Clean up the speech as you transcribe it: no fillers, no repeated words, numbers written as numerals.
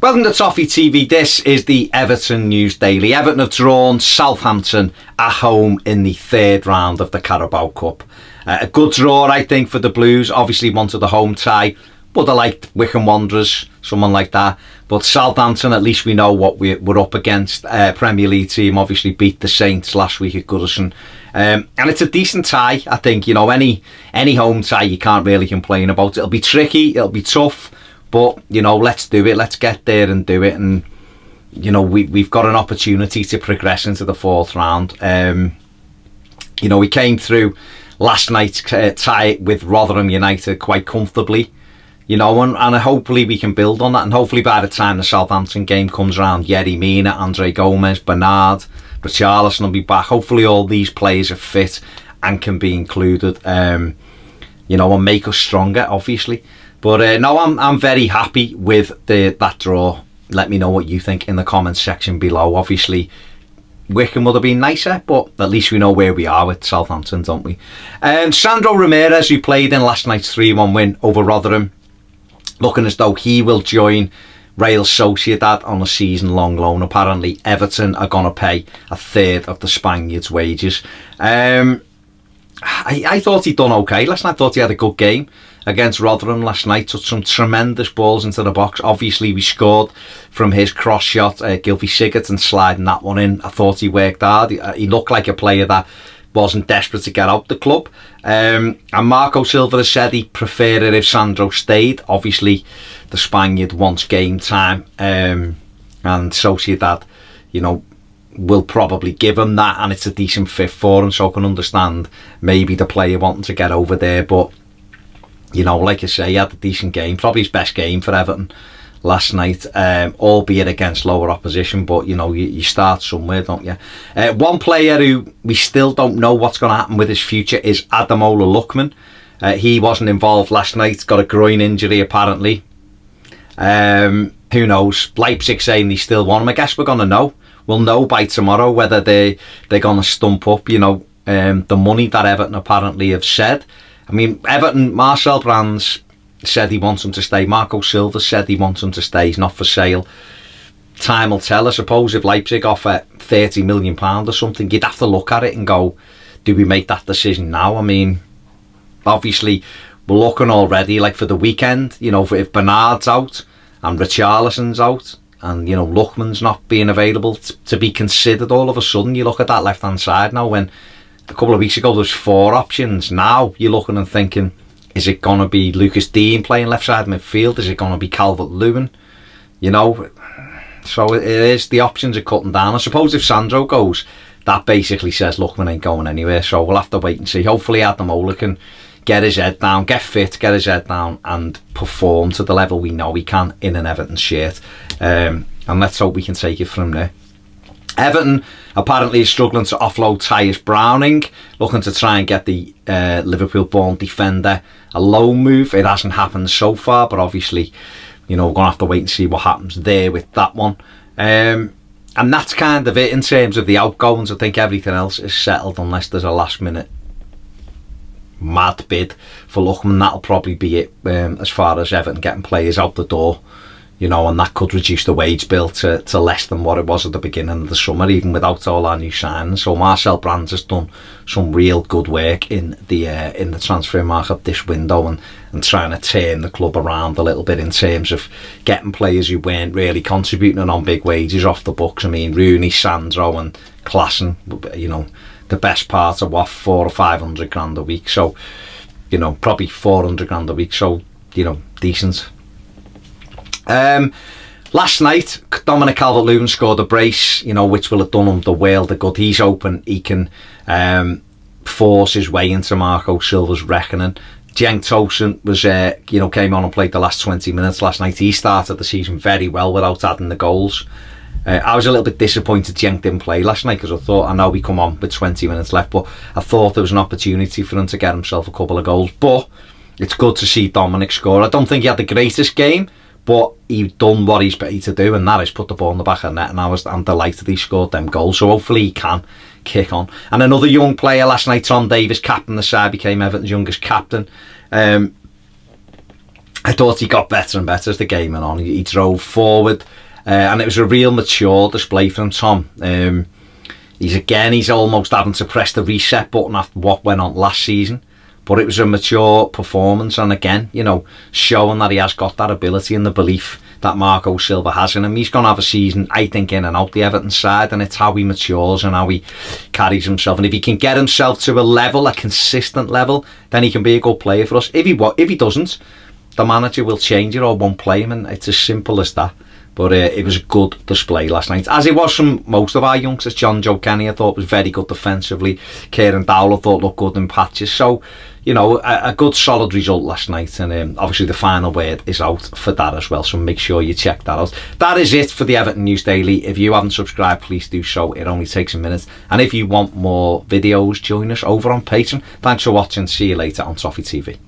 Welcome to Toffee TV. This is the Everton News Daily. Everton have drawn Southampton at home in the third round of the Carabao Cup. A good draw, I think, for the Blues. Obviously wanted the home tie. Would have liked Wycombe Wanderers, someone like that. But Southampton, at least we know what we're up against. Premier League team obviously beat the Saints last week at Goodison. And it's a decent tie, I think. You know, any home tie you can't really complain about. It'll be tricky, it'll be tough. But, you know, let's do it. Let's get there and do it. And, you know, we've got an opportunity to progress into the fourth round. You know, we came through last night's tie with Rotherham United quite comfortably. You know, and hopefully we can build on that. And hopefully by the time the Southampton game comes around, Yerry Mina, Andre Gomez, Bernard, Richarlison will be back. Hopefully all these players are fit and can be included, you know, and make us stronger, obviously. But no, I'm very happy with that draw. Let me know what you think in the comments section below. Obviously, Wycombe would have been nicer, but at least we know where we are with Southampton, don't we? Sandro Ramirez, who played in last night's 3-1 win over Rotherham, looking as though he will join Real Sociedad on a season-long loan. Apparently, Everton are going to pay a third of the Spaniard's wages. I thought he'd done okay last night. I thought he had a good game against Rotherham last night. Took some tremendous balls into the box. Obviously, we scored from his cross shot. Gylfi Sigurdsson sliding that one in. I thought he worked hard. He looked like a player that wasn't desperate to get out the club. And Marco Silva has said he'd prefer it if Sandro stayed. Obviously, the Spaniard wants game time. And Sociedad, you know, will probably give him that, and it's a decent fit for him, so I can understand maybe the player wanting to get over there. But, you know, like I say, he had a decent game, probably his best game for Everton last night, albeit against lower opposition. But, you know, you start somewhere, don't you? One player who we still don't know what's going to happen with his future is Ademola Lookman. He wasn't involved last night, got a groin injury apparently. Who knows? Leipzig saying they still want him. I guess we're going to know. We'll know by tomorrow whether they're going to stump up, you know, the money that Everton apparently have said. I mean, Everton, Marcel Brands said he wants him to stay. Marco Silva said he wants him to stay. He's not for sale. Time will tell. I suppose if Leipzig offer £30 million or something, you'd have to look at it and go, do we make that decision now? I mean, obviously, we're looking already, like for the weekend, you know, if Bernard's out and Richarlison's out, and, you know, Lookman's not being available to be considered, all of a sudden you look at that left-hand side now, when a couple of weeks ago there was 4 options. Now you're looking and thinking, is it going to be Lucas Dean playing left-side midfield? Is it going to be Calvert-Lewin? You know, so it is, the options are cutting down. I suppose if Sandro goes, that basically says Lookman ain't going anywhere, so we'll have to wait and see. Hopefully Ademola can get his head down, get fit, get his head down and perform to the level we know he can in an Everton shirt. And let's hope we can take it from there. Everton apparently is struggling to offload Tyus Browning, looking to try and get the Liverpool-born defender a loan move. It hasn't happened so far, but obviously, you know, we're going to have to wait and see what happens there with that one. And that's kind of it in terms of the outgoings. I think everything else is settled unless there's a last-minute mad bid for Lookman. That'll probably be it as far as Everton getting players out the door, you know, and that could reduce the wage bill to less than what it was at the beginning of the summer, even without all our new signings. So Marcel Brands has done some real good work in the transfer market this window, and trying to turn the club around a little bit in terms of getting players who weren't really contributing on big wages off the books. I mean, Rooney, Sandro and Klaassen, you know, the best part of what, 400 or 500 grand a week. So, you know, probably 400 grand a week. So, you know, decent. Last night, Dominic Calvert-Lewin scored a brace, you know, which will have done him the world of good. He's open. He can force his way into Marco Silva's reckoning. Cenk Tosun was, you know, came on and played the last 20 minutes last night. He started the season very well without adding the goals. I was a little bit disappointed Cenk didn't play last night, because I thought, I know we come on with 20 minutes left, but I thought there was an opportunity for him to get himself a couple of goals. But it's good to see Dominic score. I don't think he had the greatest game, but he's done what he's paid to do, and that is put the ball in the back of the net, and I'm delighted he scored them goals. So hopefully he can kick on. And another young player last night, Tom Davies, captain the side, became Everton's youngest captain. I thought he got better and better as the game went on. He drove forward, and it was a real mature display from Tom. He's almost having to press the reset button after what went on last season. But it was a mature performance, and again, showing that he has got that ability and the belief that Marco Silva has in him. He's going to have a season, I think, in and out the Everton side, and it's how he matures and how he carries himself. And if he can get himself to a consistent level, then he can be a good player for us. If he doesn't, the manager will change it or won't play him, and it's as simple as that. But it was a good display last night, as it was from most of our youngsters. John Joe Kenny, I thought, was very good defensively. Kieran Dowell, I thought, looked good in patches. So, a good solid result last night. And obviously the final word is out for that as well, so make sure you check that out. That is it for the Everton News Daily. If you haven't subscribed, please do so. It only takes a minute. And if you want more videos, join us over on Patreon. Thanks for watching. See you later on Toffee TV.